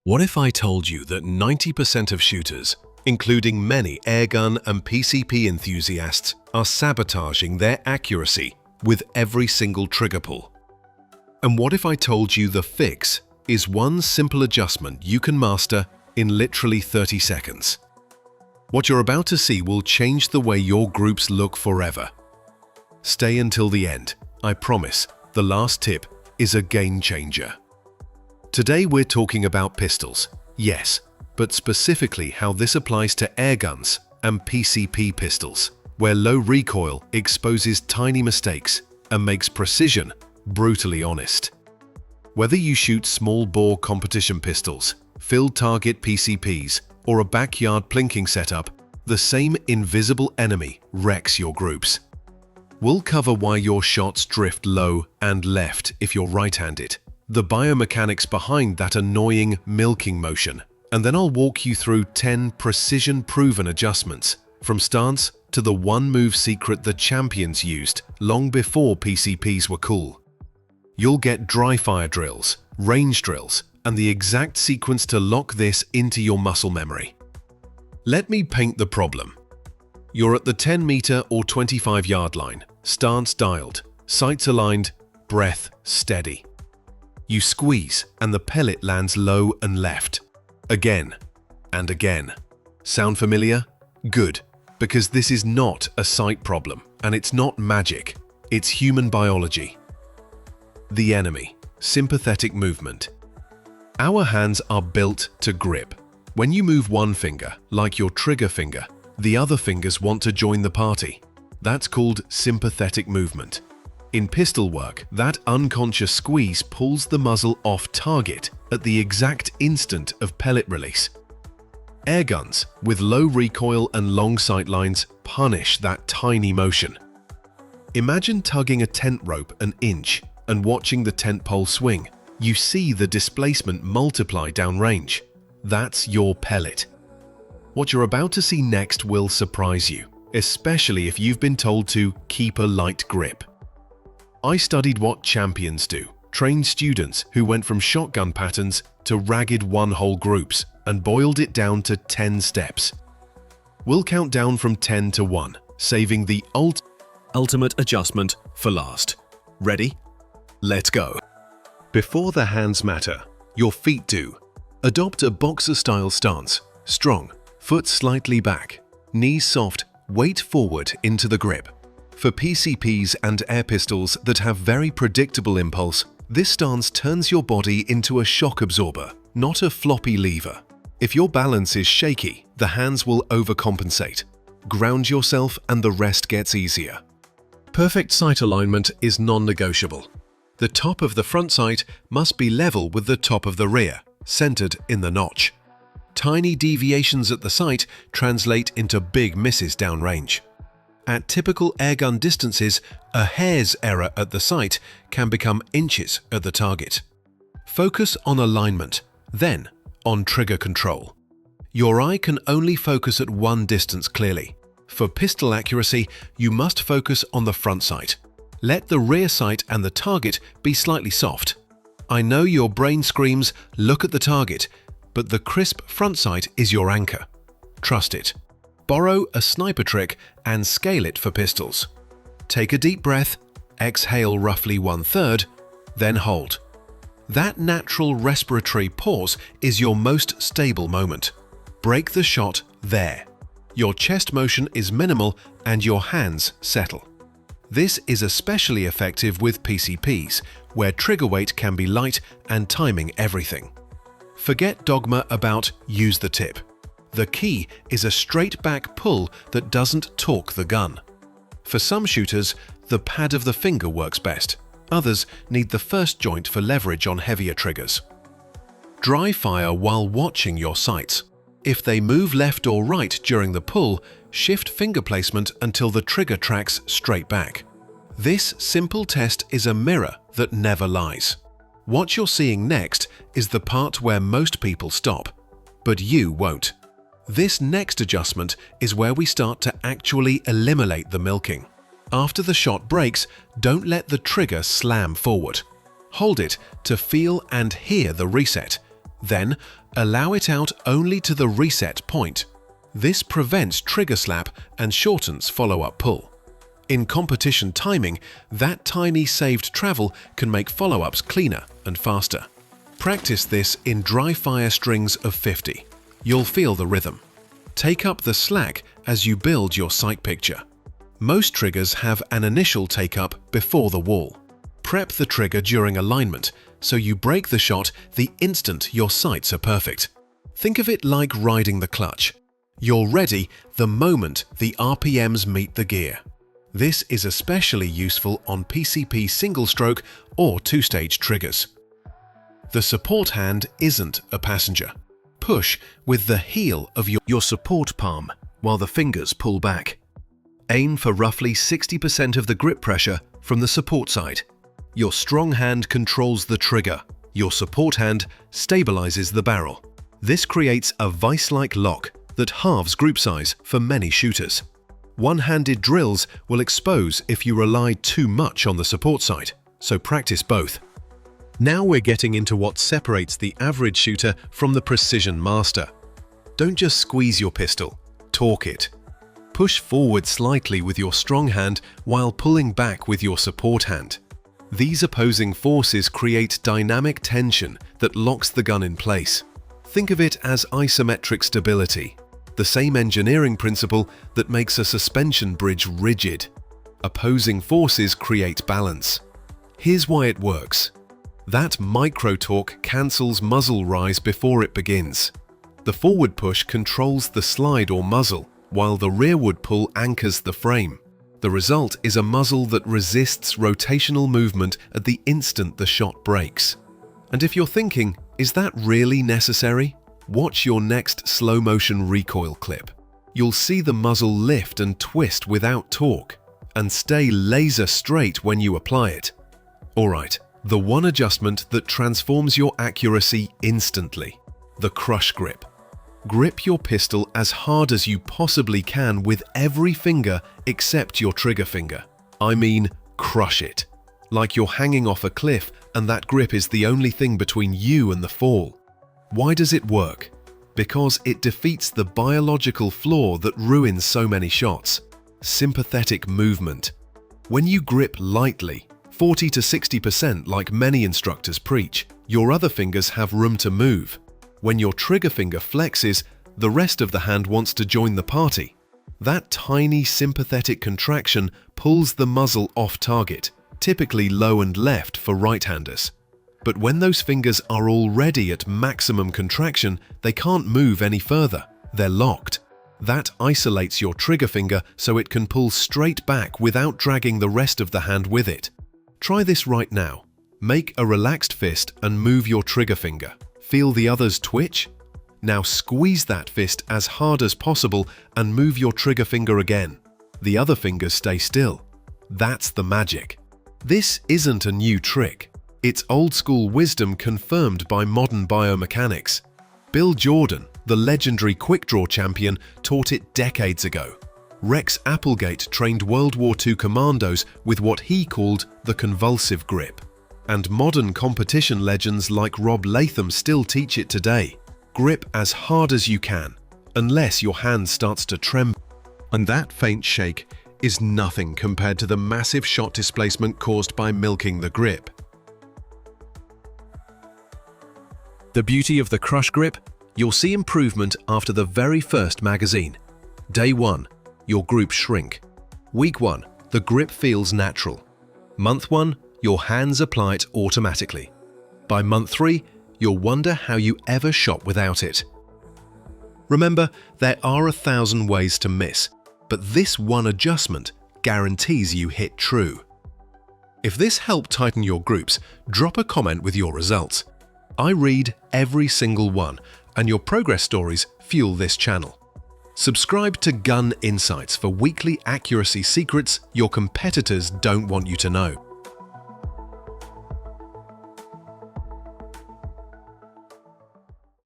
What if I told you that 90% of shooters, including many airgun and PCP enthusiasts, are sabotaging their accuracy with every single trigger pull? And what if I told you the fix is one simple adjustment you can master in literally 30 seconds? What you're about to see will change the way your groups look forever. Stay until the end. I promise, the last tip is a game changer. Today we're talking about pistols, yes, but specifically how this applies to airguns and PCP pistols, where low recoil exposes tiny mistakes and makes precision brutally honest. Whether you shoot small-bore competition pistols, field target PCPs, or a backyard plinking setup, the same invisible enemy wrecks your groups. We'll cover why your shots drift low and left if you're right-handed, the biomechanics behind that annoying milking motion, and then I'll walk you through 10 precision-proven adjustments, from stance to the one-move secret the champions used long before PCPs were cool. You'll get dry-fire drills, range drills, and the exact sequence to lock this into your muscle memory. Let me paint the problem. You're at the 10-meter or 25-yard line, stance dialed, sights aligned, breath steady. You squeeze and the pellet lands low and left. Again and again. Sound familiar? Good, because this is not a sight problem and it's not magic. It's human biology. The enemy, sympathetic movement. Our hands are built to grip. When you move one finger, like your trigger finger, the other fingers want to join the party. That's called sympathetic movement. In pistol work, that unconscious squeeze pulls the muzzle off target at the exact instant of pellet release. Airguns, with low recoil and long sight lines, punish that tiny motion. Imagine tugging a tent rope an inch and watching the tent pole swing. You see the displacement multiply downrange. That's your pellet. What you're about to see next will surprise you, especially if you've been told to keep a light grip. I studied what champions do, trained students who went from shotgun patterns to ragged one-hole groups and boiled it down to 10 steps. We'll count down from 10 to 1, saving the ultimate adjustment for last. Ready? Let's go. Before the hands matter, your feet do. Adopt a boxer-style stance, strong, foot slightly back, knees soft, weight forward into the grip. For PCPs and air pistols that have very predictable impulse, this stance turns your body into a shock absorber, not a floppy lever. If your balance is shaky, the hands will overcompensate. Ground yourself and the rest gets easier. Perfect sight alignment is non-negotiable. The top of the front sight must be level with the top of the rear, centered in the notch. Tiny deviations at the sight translate into big misses downrange. At typical airgun distances, a hair's error at the sight can become inches at the target. Focus on alignment, then on trigger control. Your eye can only focus at one distance clearly. For pistol accuracy, you must focus on the front sight. Let the rear sight and the target be slightly soft. I know your brain screams, look at the target, but the crisp front sight is your anchor. Trust it. Borrow a sniper trick and scale it for pistols. Take a deep breath, exhale roughly 1/3, then hold. That natural respiratory pause is your most stable moment. Break the shot there. Your chest motion is minimal and your hands settle. This is especially effective with PCPs, where trigger weight can be light and timing everything. Forget dogma about use the tip. The key is a straight back pull that doesn't torque the gun. For some shooters, the pad of the finger works best. Others need the first joint for leverage on heavier triggers. Dry fire while watching your sights. If they move left or right during the pull, shift finger placement until the trigger tracks straight back. This simple test is a mirror that never lies. What you're seeing next is the part where most people stop, but you won't. This next adjustment is where we start to actually eliminate the milking. After the shot breaks, don't let the trigger slam forward. Hold it to feel and hear the reset. Then, Allow it out only to the reset point. This prevents trigger slap and shortens follow-up pull. In competition timing, that tiny saved travel can make follow-ups cleaner and faster. Practice this in dry fire strings of 50. You'll feel the rhythm. Take up the slack as you build your sight picture. Most triggers have an initial take-up before the wall. Prep the trigger during alignment, so you break the shot the instant your sights are perfect. Think of it like riding the clutch. You're ready the moment the RPMs meet the gear. This is especially useful on PCP single-stroke or two-stage triggers. The support hand isn't a passenger. Push with the heel of your support palm while the fingers pull back. Aim for roughly 60% of the grip pressure from the support side. Your strong hand controls the trigger. Your support hand stabilizes the barrel. This creates a vice-like lock that halves group size for many shooters. One-handed drills will expose if you rely too much on the support side, so practice both. Now we're getting into what separates the average shooter from the precision master. Don't just squeeze your pistol, torque it. Push forward slightly with your strong hand while pulling back with your support hand. These opposing forces create dynamic tension that locks the gun in place. Think of it as isometric stability, the same engineering principle that makes a suspension bridge rigid. Opposing forces create balance. Here's why it works. That micro-torque cancels muzzle rise before it begins. The forward push controls the slide or muzzle, while the rearward pull anchors the frame. The result is a muzzle that resists rotational movement at the instant the shot breaks. And if you're thinking, is that really necessary? Watch your next slow-motion recoil clip. You'll see the muzzle lift and twist without torque, and stay laser straight when you apply it. Alright, the one adjustment that transforms your accuracy instantly: the crush grip. Grip your pistol as hard as you possibly can with every finger except your trigger finger. I mean, crush it. Like you're hanging off a cliff and that grip is the only thing between you and the fall. Why does it work? Because it defeats the biological flaw that ruins so many shots: sympathetic movement. When you grip lightly, 40 to 60% like many instructors preach, your other fingers have room to move. When your trigger finger flexes, the rest of the hand wants to join the party. That tiny sympathetic contraction pulls the muzzle off target, typically low and left for right-handers. But when those fingers are already at maximum contraction, they can't move any further. They're locked. That isolates your trigger finger so it can pull straight back without dragging the rest of the hand with it. Try this right now. Make a relaxed fist and move your trigger finger. Feel the others twitch? Now squeeze that fist as hard as possible and move your trigger finger again. The other fingers stay still. That's the magic. This isn't a new trick. It's old-school wisdom confirmed by modern biomechanics. Bill Jordan, the legendary quick-draw champion, taught it decades ago. Rex Applegate trained World War II commandos with what he called the convulsive grip. And modern competition legends like Rob Latham still teach it today. Grip as hard as you can, unless your hand starts to tremble. And that faint shake is nothing compared to the massive shot displacement caused by milking the grip. The beauty of the crush grip? You'll see improvement after the very first magazine. Day 1, your groups shrink. Week 1, the grip feels natural. Month 1, your hands apply it automatically. By month 3, you'll wonder how you ever shot without it. Remember, there are 1,000 ways to miss, but this one adjustment guarantees you hit true. If this helped tighten your groups, drop a comment with your results. I read every single one, and your progress stories fuel this channel. Subscribe to Gun Insights for weekly accuracy secrets your competitors don't want you to know.